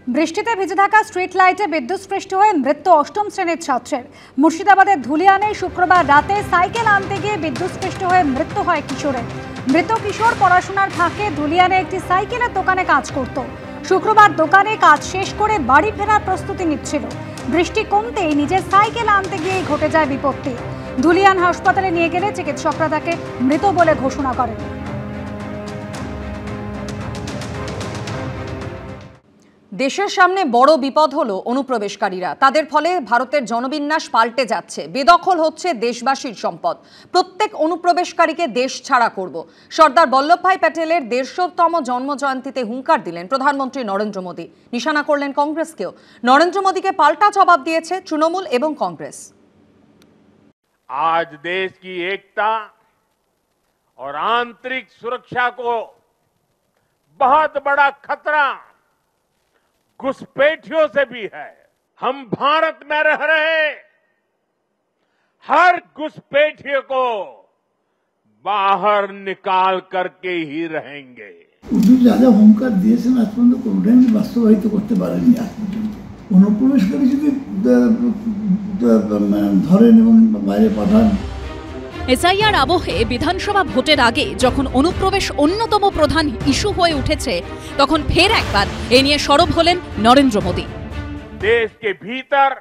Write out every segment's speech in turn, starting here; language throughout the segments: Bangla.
বৃষ্টিতে ভিজে থাকা স্ট্রিট লাইটে বিদ্যুৎস্পৃষ্ট হয়ে মৃত্যু অষ্টম শ্রেণীর ছাত্রের। মুর্শিদাবাদের ধুলিয়ানে শুক্রবার রাতে সাইকেল আনতে গিয়ে বিদ্যুৎস্পৃষ্ট হয়ে মৃত্যু হয় কিশোরের। মৃত কিশোর পড়াশোনার ফাঁকে ধুলিয়ানে একটি সাইকেলের দোকানে কাজ করত। শুক্রবার দোকানে কাজ শেষ করে বাড়ি ফেরার প্রস্তুতি নিচ্ছিল। বৃষ্টি কমতেই নিজের সাইকেল আনতে গিয়েই ঘটে যায় বিপত্তি। ধুলিয়ান হাসপাতালে নিয়ে গেলে চিকিৎসকরা তাকে মৃত বলে ঘোষণা করেন। দেশের সামনে বড় বিপদ হলো অনুপ্রবেশকারীরা। তাদের ফলে ভারতের জনবিন্যাস পাল্টে যাচ্ছে, বেদখল হচ্ছে দেশবাসীর সম্পদ। প্রত্যেক অনুপ্রবেশকারীকে দেশ ছাড়া করব। সর্দার বল্লভভাই প্যাটেলের 150তম জন্মজয়ন্তীতে হুঙ্কার দিলেন প্রধানমন্ত্রী নরেন্দ্র মোদী। নিশানা করলেন কংগ্রেসকেও। নরেন্দ্র মোদীকে পাল্টা জবাব দিয়েছে তৃণমূল এবং কংগ্রেস। आज देश की एकता और आंतरिक सुरक्षा को बहुत बड़ा खतरा घुसपैठियों से भी है। हम भारत में रह रहे हर घुसपैठिए को बाहर निकाल करके ही रहेंगे। যারা হুঙ্কার দিয়েছেন আজ পর্যন্ত কোনোটাই বাস্তবায়িত করতে পারেননি। আজ পর্যন্ত অনুপ্রবেশকারী যদি ধরেন এবং বাইরে পাঠান। এসআইআর আবহে বিধানসভা ভোটের আগে যখন অনুপ্রবেশ অন্যতম প্রধান ইস্যু হয়ে উঠেছে, তখন ফের একবার এ নিয়ে সরব হলেন নরেন্দ্র মোদী। देश के भीतर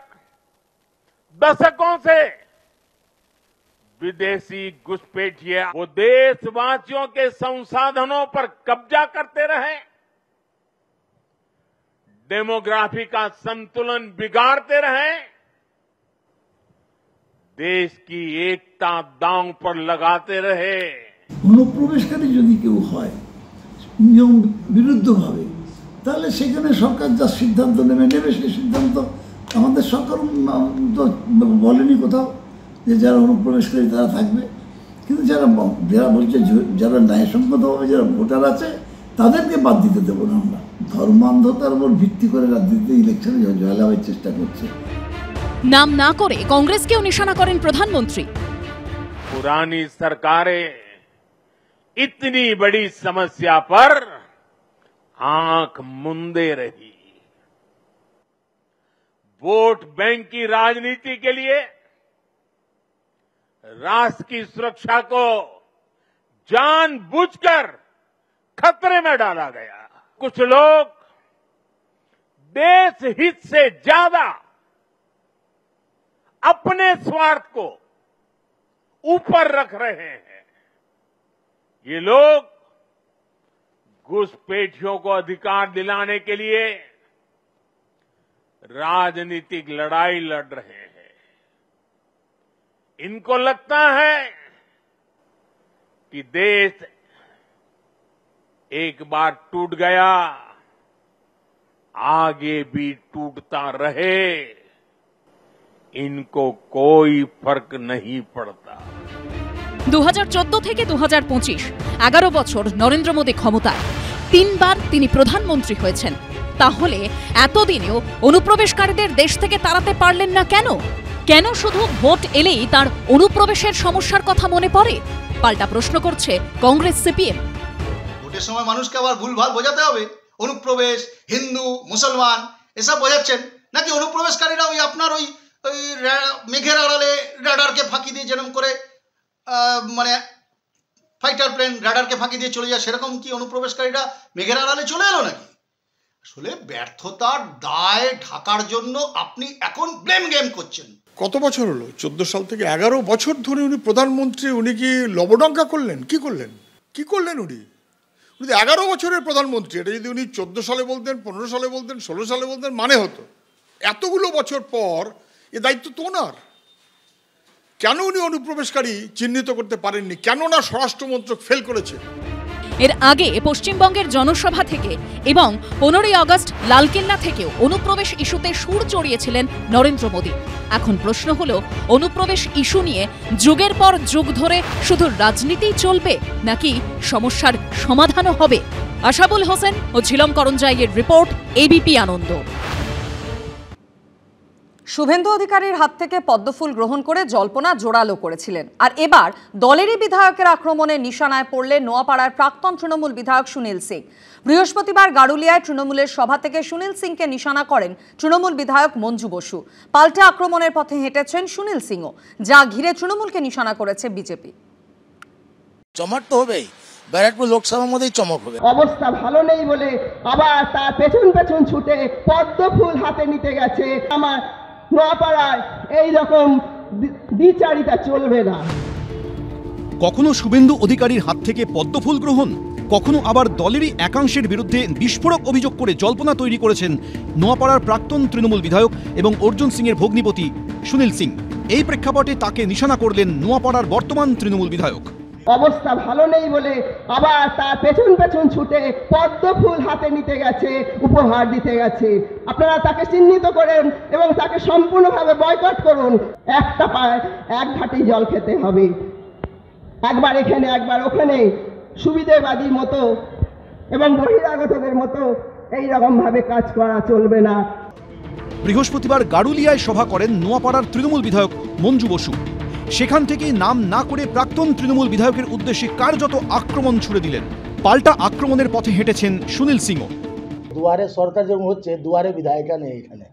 दशकों से विदेशी घुसपैठिए वो देशवासियों के संसाधनों पर कब्जा करते रहे, डेमोग्राफी का संतुलन बिगाड़ते रहे, देश की एकता दांव पर लगाते रहे। অনুপ্রবেশকারী যদি কেউ হয় নিয়ম বিরুদ্ধভাবে, তাহলে সেখানে সরকার যা সিদ্ধান্ত নেবে সেই সিদ্ধান্ত আমাদের সরকার তো বলেনি কোথাও যে যারা অনুপ্রবেশকারী তারা থাকবে। কিন্তু যারা বলছে যারা ন্যায়সঙ্গতভাবে যারা ভোটার আছে তাদেরকে বাদ দিতে দেবো না আমরা। ধর্মান্ধতার উপর ভিত্তি করে রাজনীতিতে ইলেকশনে জয়লাভের চেষ্টা করছে। নাম না করে কংগ্রেসকেও নিশানা করেন প্রধানমন্ত্রী। पुरानी सरकारें इतनी बड़ी समस्या पर आंख मूंदे रही। वोट बैंक की राजनीति के लिए राष्ट्र की सुरक्षा को जानबूझकर खतरे में डाला गया। कुछ लोग देश हित से ज्यादा अपने स्वार्थ को ऊपर रख रहे हैं। ये लोग घुसपैठियों को अधिकार दिलाने के लिए राजनीतिक लड़ाई लड़ रहे हैं। इनको लगता है कि देश एक बार टूट गया, आगे भी टूटता रहे, इनको कोई फर्क नहीं पड़ता। 2014 থেকে 2025 11 বছর নরেন্দ্র মোদী ক্ষমতায়, 3 বার তিনি প্রধানমন্ত্রী হয়েছেন। তাহলে এতদিনেও অনুপ্রবেশকারীদের দেশ থেকে তাড়াতে পারলেন না কেন? কেন শুধু ভোট এলেই তার অনুপ্রবেশের সমস্যার কথা মনে পড়ে? পাল্টা প্রশ্ন করছে কংগ্রেস সিপিএম। ভোটের সময় মানুষকে আবার ভুলভাল বোঝাতে হবে। অনুপ্রবেশ হিন্দু মুসলমান এসব বোঝাচ্ছেন নাকি? অনুপ্রবেশকারীরা ওই আপনার ওই মেঘের আড়ালে রাডারকে ফাঁকি দিয়ে যেরকম করে মানে ফাইটার প্লেন রাডারকে ফাঁকি দিয়ে চলে যায়, সেরকম কি অনুপ্রবেশকারীরা মেঘের আড়ালে চলে এলো নাকি? আসলে ব্যর্থতার দায় ঢাকার জন্য আপনি এখন ব্লেম গেম করছেন। কত বছর হলো? 14 সাল থেকে 11 বছর ধরে উনি প্রধানমন্ত্রী। উনি কি লবডঙ্কা করলেন? কি করলেন উনি? 11 বছরের প্রধানমন্ত্রী। এটা যদি উনি 14 সালে বলতেন, 15 সালে বলতেন, 16 সালে বলতেন মানে হতো। এতগুলো বছর পর এ দায়িত্ব তো ওনার। কেন উনি অনুপ্রবেশকারী চিহ্নিত করতে পারেননি? কেন না স্বরাষ্ট্রমন্ত্রক ফেল করেছে? এর আগে পশ্চিমবঙ্গের জনসভা থেকে এবং 15ই আগস্ট লালকেল্লা থেকেও অনুপ্রবেশ ইস্যুতে সুর চড়িয়েছিলেন নরেন্দ্র মোদী। এখন প্রশ্ন হলো, অনুপ্রবেশ ইস্যু নিয়ে যুগের পর যুগ ধরে শুধু রাজনীতিই চলবে নাকি সমস্যার সমাধানও হবে? আশাবুল হোসেন ও ঝিলম করঞ্জাইয়ের রিপোর্ট, এবিপি আনন্দ। শুভেন্দু অধিকারীর হাত থেকে পদ্মফুল গ্রহণ করে জল্পনা জোরালো করেছিলেন, আর এবার দলেরই বিধায়কের আক্রমণে নিশানায় পড়লেন নোয়াপাড়ার প্রাক্তন তৃণমূল বিধায়ক সুনীল সিং। বৃহস্পতিবার গারুলিয়ায় তৃণমূলের সভা থেকে সুনীল সিংকে নিশানা করেন তৃণমূল বিধায়ক মঞ্জু বসু। পাল্টা আক্রমণের পথে হেঁটেছেন সুনীল সিংও, যা ঘিরে তৃণমূলকে নিশানা করেছে বিজেপি। চমক তো হবেই, ব্যারাকপুর লোকসভার মধ্যেই চমক হবে। অবস্থা ভালো নেই বলে আবার তার পেছন পেছন ছুটে পদ্মফুল হাতে নিতে গেছে। আমার নোয়াপাড়ায় এইরকম দ্বিচারিতা চলবে না। কখনো শুভেন্দু অধিকারীর হাত থেকে পদ্মফুল গ্রহণ, কখনো আবার দলেরই একাংশের বিরুদ্ধে বিস্ফোরক অভিযোগ করে জল্পনা তৈরি করেছেন নোয়াপাড়ার প্রাক্তন তৃণমূল বিধায়ক এবং অর্জুন সিংয়ের ভগ্নিপতি সুনীল সিং। এই প্রেক্ষাপটে তাকে নিশানা করলেন নোয়াপাড়ার বর্তমান তৃণমূল বিধায়ক। অবস্থা ভালো নেই বলে আবার তার পেছন পেছন ছুটে পদ্মফুল হাতে নিতে গেছে, উপহার দিতে গেছে। আপনারা তাকে চিহ্নিত করেন এবং তাকে সম্পূর্ণভাবে বয়কট করুন। একটা পায়ে এক ঘাটি জল খেতে হবে, একবার এখানে একবার ওখানে, সুবিধাবাদীর মতো এবং বহিরাগতদের মতো এইরকম ভাবে কাজ করা চলবে না। বৃহস্পতিবার গারুলিয়ায় সভা করেন নোয়াপাড়ার তৃণমূল বিধায়ক মঞ্জু বসু। সেখান থেকে নাম না করে প্রাক্তন তৃণমূল বিধায়কের উদ্দেশ্যে কার্যত আক্রমণ ছুড়ে দিলেন। পাল্টা আক্রমণের পথে হেঁটেছেন সুনীল সিংও। দুয়ারে সরকার যেমন হচ্ছে, দুয়ারে বিধায়িকা নেই। এখানে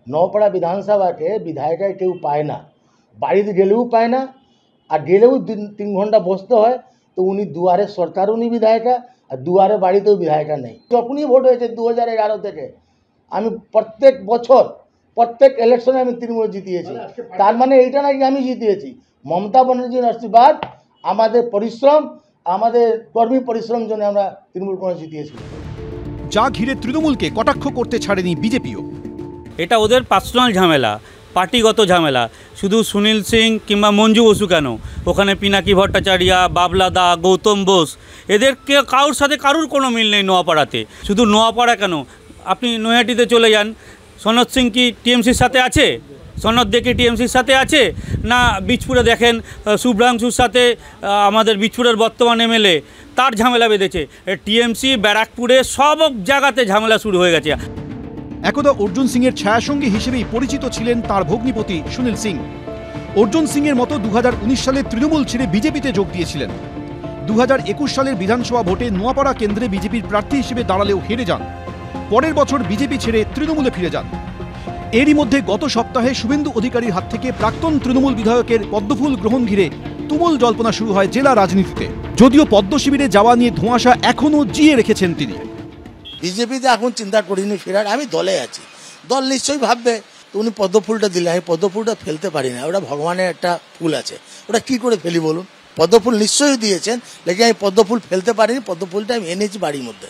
নওপাড়া বিধানসভাকে বিধায়িকায় কেউ পায় না, বাড়িতে গেলেও পায় না, আর গেলেও 3 ঘন্টা বসতে হয়। তো উনি দুয়ারে সরকার, উনি বিধায়িকা, আর দুয়ারে বাড়িতেও বিধায়িকা নেই। যখনই ভোট হয়েছে 2011 থেকে আমি প্রত্যেক বছর প্রত্যেক ইলেকশনে আমি তৃণমূল জিতিয়েছি। তার মানে এইটা নাকি আমি জিতিয়েছি, মমতা ব্যানার্জির আশীর্বাদ, আমাদের পরিশ্রম, আমাদের কর্মী পরিশ্রম জন্য আমরা তৃণমূল করে জিতিয়েছি। যা ঘিরে তৃণমূলকে কটাক্ষ করতে ছাড়েনি বিজেপিও। এটা ওদের পার্সোনাল ঝামেলা, পার্টিগত ঝামেলা। শুধু সুনীল সিং কিংবা মঞ্জু বসু কেন, ওখানে পিনাকি ভট্টাচার্য, বাবলা দা, গৌতম বোস, এদেরকে কারোর সাথে কারোর কোনো মিল নেই নোয়াপাড়াতে। শুধু নোয়াপাড়া কেন, আপনি নৈহাটিতে চলে যান, সনদ সিং কি টিএমসির সাথে আছে? সনদ দেখে টিএমসির সাথে আছে না? বীজপুরে দেখেন শুভ্রাংশুর সাথে আমাদের বীজপুরের বর্তমান এমএলএ, তার ঝামেলা বেঁধেছে। টিএমসি ব্যারাকপুরে সব জায়গাতে ঝামেলা শুরু হয়ে গেছে। একদা অর্জুন সিংয়ের ছায়াসঙ্গী হিসেবেই পরিচিত ছিলেন তার ভগ্নিপতি সুনীল সিং। অর্জুন সিংয়ের মতো 2019 সালে তৃণমূল ছেড়ে বিজেপিতে যোগ দিয়েছিলেন। 2021 সালের বিধানসভা ভোটে নোয়াপাড়া কেন্দ্রে বিজেপির প্রার্থী হিসেবে দাঁড়ালেও হেরে যান। পরের বছর বিজেপি ছেড়ে তৃণমূলে ফিরে যান। এরই মধ্যে গত সপ্তাহে শুভেন্দু অধিকারীর হাত থেকে প্রাক্তন তৃণমূল বিধায়কের পদ্মফুল গ্রহণ ঘিরে তুমুল জল্পনা শুরু হয় জেলা রাজনীতিতে। যদিও পদ্ম শিবিরে যাওয়া নিয়ে ধোঁয়াশা এখনও জিয়ে রেখেছেন তিনি। বিজেপিতে এখন চিন্তা করিনি ফেরার, আমি দলে আছি। দল নিশ্চয়ই ভাববে, তো উনি পদ্মফুলটা দিলে, আমি পদ্মফুলটা ফেলতে পারি না, ওটা ভগবানের একটা ফুল আছে, ওটা কি করে ফেলি বলুন? পদ্মফুল নিশ্চয়ই দিয়েছেন, লেকিন আমি পদ্মফুল ফেলতে পারিনি, পদ্মফুলটা আমি এনেছি বাড়ির মধ্যে।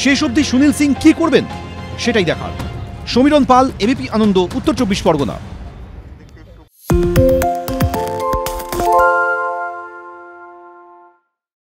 শেষ অবধি সুনীল সিং কি করবেন সেটাই দেখার। সমীরণ পাল, এবিপি আনন্দ, উত্তর 24 পরগনা।